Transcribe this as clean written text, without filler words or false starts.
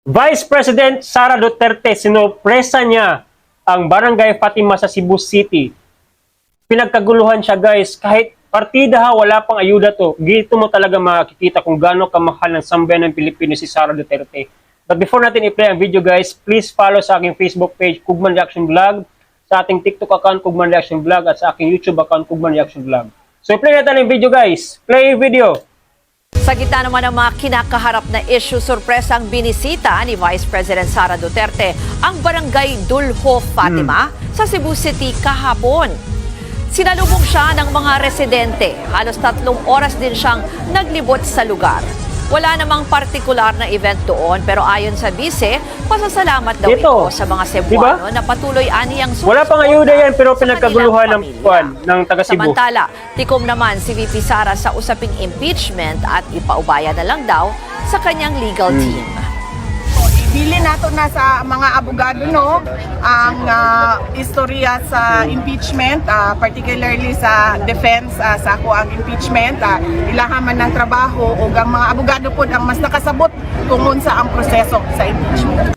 Vice President Sara Duterte, sinurpresa niya ang Barangay Fatima sa Cebu City. Pinagkaguluhan siya guys, kahit partida ha, wala pang ayuda to. Dito mo talaga makikita kung gaano kamahal ng sambayan ng Pilipino si Sara Duterte. But before natin i-play ang video guys, please follow sa aking Facebook page, Kugman Reaction Vlog, sa ating TikTok account, Kugman Reaction Vlog, at sa aking YouTube account, Kugman Reaction Vlog. So i-play natin ang video guys. Play video! Sa gitna naman ng mga kinakaharap na issue, sorpresang binisita ni Vice President Sara Duterte ang Barangay Dulho Fatima sa Cebu City kahapon. Sinalubong siya ng mga residente. Halos 3 oras din siyang naglibot sa lugar. Wala namang partikular na event doon, pero ayon sa bise, pasasalamat daw ito sa mga Cebuano na patuloy aniyang wala pang ayuda yan pero pinagkaguluhan ng taga Cebu. Samantala, tikom naman si VP Sara sa usaping impeachment at ipaubaya na lang daw sa kanyang legal team. Ibili nato na sa mga abogado no ang istorya sa impeachment, particularly sa defense sa ako ang impeachment, ilahaman ng trabaho o ang mga abogado po ang mas nakasabot kung unsa ang proseso sa impeachment.